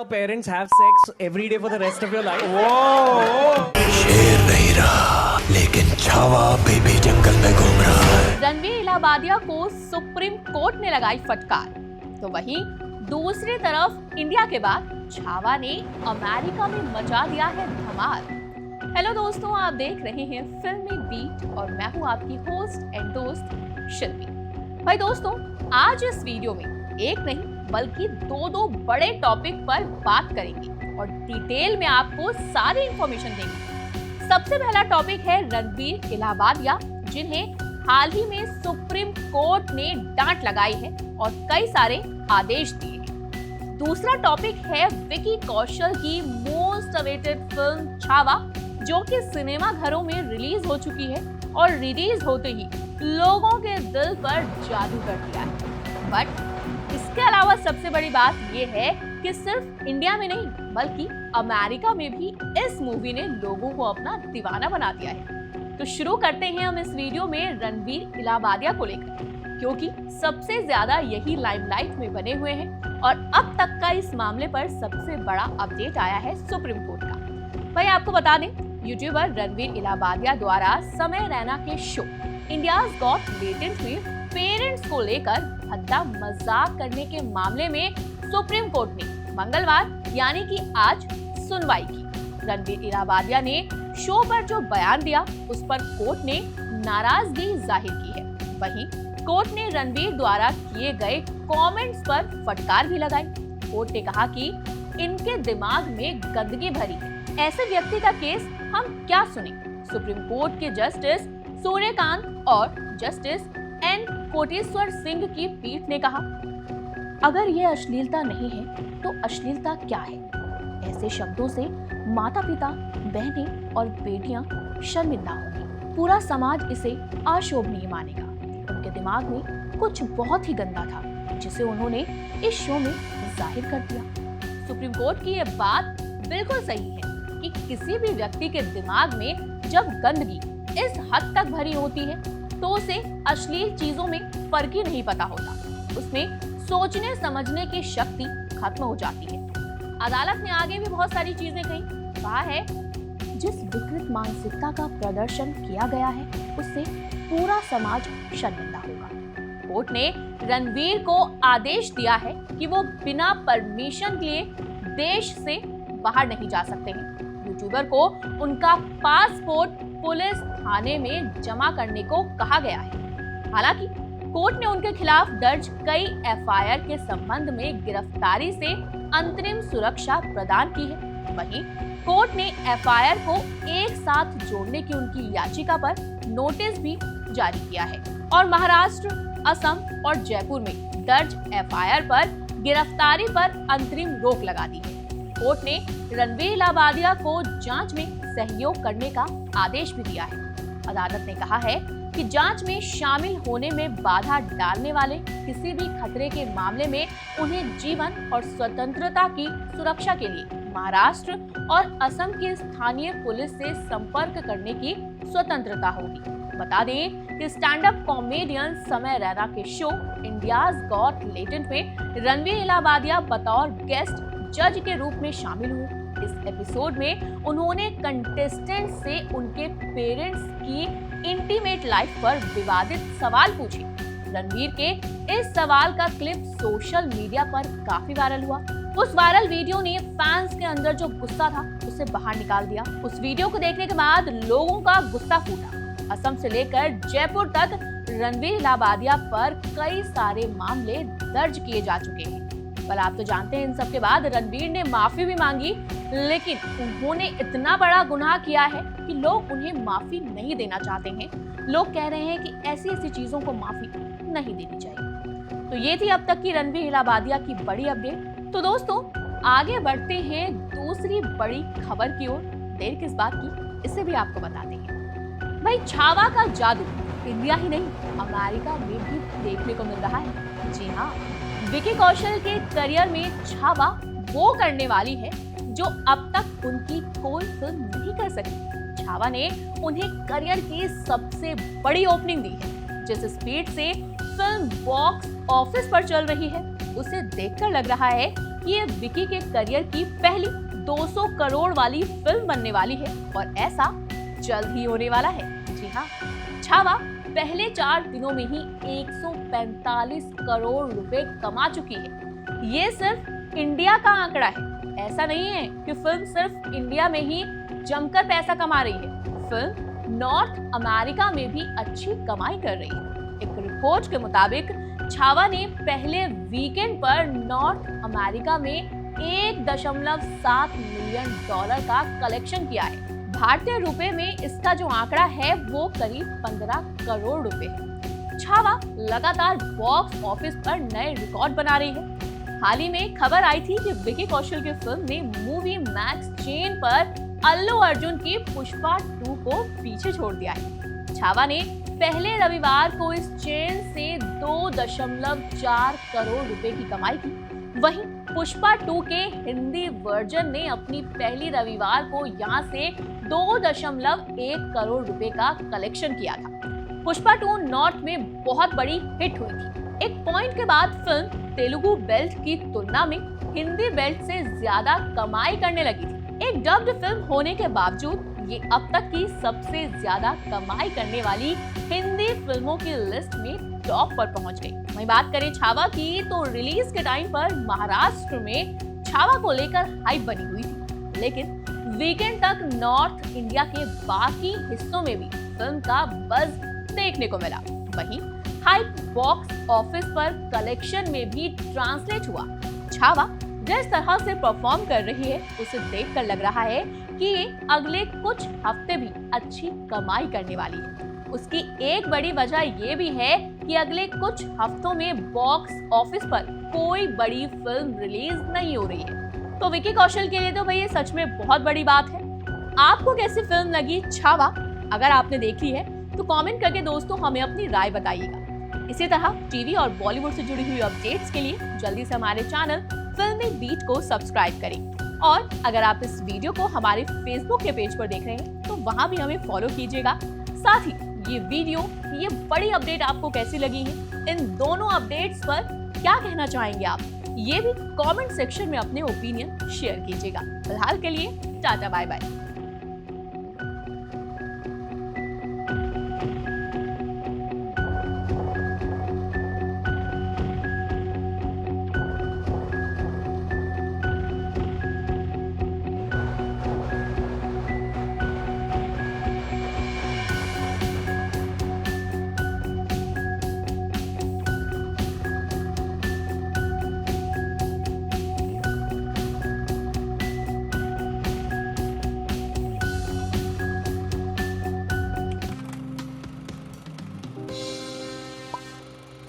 Your parents have sex every day for the rest of your life. शेर नहीं रहा लेकिन छावा बेबी जंगल में घूम रहा है। रणवीर इलाहाबादिया को सुप्रीम कोर्ट ने लगाई फटकार, तो वहीं दूसरी तरफ इंडिया के बाद छावा ने अमेरिका में मचा दिया है धमाल। हेलो दोस्तों, आप देख रहे हैं फिल्मी बीट और मैं हूं आपकी होस्ट एंड दोस्त शिल्पी। भाई दोस्तों, आज इस वीडियो में एक नहीं बल्कि दो बड़े टॉपिक पर बात करेंगे और डिटेल में आपको सारी इंफॉर्मेशन देंगे। सबसे पहला टॉपिक है रणवीर इलाहाबादिया, जिन्हें हाल ही में सुप्रीम कोर्ट ने डांट लगाई है और कई सारे आदेश दिए हैं। दूसरा टॉपिक है विकी कौशल की मोस्ट अवेटेड फिल्म छावा, जो कि सिनेमा घरों में रिलीज हो चुकी है और रिलीज होते ही लोगों के दिल पर जादू कर दिया है। बट इसके अलावा सबसे बड़ी बात यह है कि सिर्फ इंडिया में नहीं बल्कि अमेरिका में भी इस मूवी ने लोगों को अपना दीवाना बना दिया है। तो शुरू करते हैं हम इस वीडियो में रणवीर इलाहाबादिया को लेकर, क्योंकि सबसे ज्यादा यही लाइमलाइट में बने हुए हैं और अब तक का इस मामले पर सबसे बड़ा अपडेट आया है सुप्रीम कोर्ट का। भाई आपको बता दें, यूट्यूबर रणवीर इलाहाबादिया द्वारा समय रैना के शो इंडियाज गॉट लेटेंट में पेरेंट्स को लेकर भद्दा मजाक करने के मामले में सुप्रीम कोर्ट ने मंगलवार यानी कि आज सुनवाई की। रणवीर इलाहाबादिया ने शो पर जो बयान दिया उस पर कोर्ट ने नाराजगी जाहिर की है। वहीं कोर्ट ने रणवीर द्वारा किए गए कमेंट्स पर फटकार भी लगाई। कोर्ट ने कहा कि इनके दिमाग में गंदगी भरी है, ऐसे व्यक्ति का केस हम क्या सुने। सुप्रीम कोर्ट के जस्टिस सूर्यकांत और जस्टिस एन कोटेश्वर सिंह की पीठ ने कहा, अगर ये अश्लीलता नहीं है तो अश्लीलता क्या है। ऐसे शब्दों से माता पिता, बहनें और बेटियां शर्मिंदा होंगी। पूरा समाज इसे अशोभनीय मानेगा। उनके दिमाग में कुछ बहुत ही गंदा था जिसे उन्होंने इस शो में जाहिर कर दिया। सुप्रीम कोर्ट की यह बात बिल्कुल सही है कि किसी भी व्यक्ति के दिमाग में जब गंदगी इस हद तक भरी होती है तो उसे अश्लील चीजों में फर्क ही नहीं पता होता। उसमें सोचने समझने की शक्ति खत्म हो जाती है। अदालत ने आगे भी बहुत सारी चीजें कही। कहा है, जिस विकृत मानसिकता का प्रदर्शन किया गया है उससे पूरा समाज शर्मिंदा होगा। कोर्ट ने रणवीर को आदेश दिया है कि वो बिना परमिशन लिए देश से बाहर नहीं जा सकते हैं। यूट्यूबर को उनका पासपोर्ट पुलिस थाने में जमा करने को कहा गया है। हालांकि कोर्ट ने उनके खिलाफ दर्ज कई एफआईआर के संबंध में गिरफ्तारी से अंतरिम सुरक्षा प्रदान की है। वहीं कोर्ट ने एफआईआर को एक साथ जोड़ने की उनकी याचिका पर नोटिस भी जारी किया है और महाराष्ट्र, असम और जयपुर में दर्ज एफआईआर पर गिरफ्तारी पर अंतरिम रोक लगा दी है। कोर्ट ने रणवीर इलाहाबादिया को जांच में सहयोग करने का आदेश भी दिया है। अदालत ने कहा है कि जांच में शामिल होने में बाधा डालने वाले किसी भी खतरे के मामले में उन्हें जीवन और स्वतंत्रता की सुरक्षा के लिए महाराष्ट्र और असम की स्थानीय पुलिस से संपर्क करने की स्वतंत्रता होगी। बता दें कि स्टैंड अप कॉमेडियन समय रैना के शो इंडियाज गॉट लेटेंट में रणवीर इलाहाबादिया बतौर गेस्ट जज के रूप में शामिल हुए। इस एपिसोड में उन्होंने कंटेस्टेंट से उनके पेरेंट्स की इंटीमेट लाइफ पर विवादित सवाल पूछे। रणवीर के इस सवाल का क्लिप सोशल मीडिया पर काफी वायरल हुआ। उस वायरल वीडियो ने फैंस के अंदर जो गुस्सा था उसे बाहर निकाल दिया। उस वीडियो को देखने के बाद लोगों का गुस्सा फूटा। असम से लेकर जयपुर तक रणवीर इलाहाबादिया पर कई सारे मामले दर्ज किए जा चुके हैं। पर आप तो जानते हैं, इन सब के बाद रणवीर ने माफी भी मांगी, लेकिन उन्होंने इतना बड़ा गुनाह किया है कि लोग उन्हें माफी नहीं देना चाहते हैं। लोग कह रहे हैं कि ऐसी चीजों को माफी नहीं देनी चाहिए। तो ये थी अब तक की रणवीर इलाहाबादिया की बड़ी अपडेट। तो दोस्तों, आगे बढ़ते हैं दूसरी बड़ी खबर की ओर। देर किस बात की, इसे भी आपको बताते हैं। भाई, छावा का जादू इंडिया ही नहीं अमेरिका में भी देखने को मिल रहा है। जी हाँ, विकी कौशल के करियर में छावा वो करने वाली है जो अब तक उनकी कोई फिल्म नहीं कर सकी। छावा ने उन्हें करियर की सबसे बड़ी ओपनिंग दी है। जिस स्पीड से फिल्म बॉक्स ऑफिस पर चल रही है उसे देखकर लग रहा है कि ये विकी के करियर की पहली 200 करोड़ वाली फिल्म बनने वाली है और ऐसा जल्द ही होने वाला है। जी हाँ, छावा पहले 4 दिनों में ही 145 करोड़ रुपए कमा चुकी है। ये सिर्फ इंडिया का आंकड़ा है। ऐसा नहीं है कि फिल्म सिर्फ इंडिया में ही जमकर पैसा कमा रही है, फिल्म नॉर्थ अमेरिका में भी अच्छी कमाई कर रही है। एक रिपोर्ट के मुताबिक छावा ने पहले वीकेंड पर नॉर्थ अमेरिका में $1.7 मिलियन का कलेक्शन किया है। भारतीय रुपए में इसका जो आंकड़ा है वो करीब 15 करोड़ रुपए है। छावा लगातार बॉक्स ऑफिस पर नए रिकॉर्ड बना रही है। हाल ही में खबर आई थी कि विकी कौशल की फिल्म ने मूवी मैक्स चेन पर अल्लू अर्जुन की पुष्पा 2 को पीछे छोड़ दिया है। छावा ने पहले रविवार को इस चेन से 2.4 करोड़ रुपए की कमाई की। वहीं पुष्पा 2 के हिंदी वर्जन ने अपनी पहली रविवार को यहां से 2.1 करोड़ रुपए का कलेक्शन किया था। पुष्पा 2 नॉर्थ में बहुत बड़ी हिट हुई थी। एक पॉइंट के बाद फिल्म तेलुगु बेल्ट की तुलना में हिंदी बेल्ट से ज्यादा कमाई करने लगी थी। एक डब्ड फिल्म होने के बावजूद ये अब तक की सबसे ज्यादा कमाई करने वाली हिंदी फिल्मों की लिस्ट में टॉप पर पहुंच गई। वहीं बात करें छावा की तो रिलीज के टाइम पर महाराष्ट्र में छावा को लेकर हाइप बनी हुई थी, लेकिन वीकेंड तक नॉर्थ इंडिया के बाकी हिस्सों में भी फिल्म का बज़ देखने को मिला। वहीं हाइप बॉक्स ऑफिस पर कलेक्शन में भी ट्रांसलेट हुआ। छावा जिस तरह से परफॉर्म कर रही है उसे देखकर लग रहा है कि ये अगले कुछ हफ्ते भी अच्छी कमाई करने वाली है। उसकी एक बड़ी वजह ये भी है कि अगले कुछ हफ्तों में बॉक्स ऑफिस पर कोई बड़ी फिल्म रिलीज नहीं हो रही है। तो विकी कौशल के लिए तो भाई ये सच में बहुत बड़ी बात है। आपको कैसी फिल्म लगी छावा? अगर आपने देखी है तो कमेंट करके दोस्तों हमें अपनी राय बताइएगा। इसी तरह टीवी और बॉलीवुड से जुड़ी हुई अपडेट्स के लिए जल्दी से हमारे चैनल फिल्मी बीट को सब्सक्राइब करें। और अगर आप इस वीडियो को हमारे फेसबुक के पेज पर देख रहे हैं तो वहां भी हमें फॉलो कीजिएगा। साथ ही ये वीडियो, ये बड़ी अपडेट आपको कैसी लगी है, इन दोनों अपडेट्स पर क्या कहना चाहेंगे आप, ये भी कमेंट सेक्शन में अपने ओपिनियन शेयर कीजिएगा। फिलहाल के लिए टाटा बाय बाय।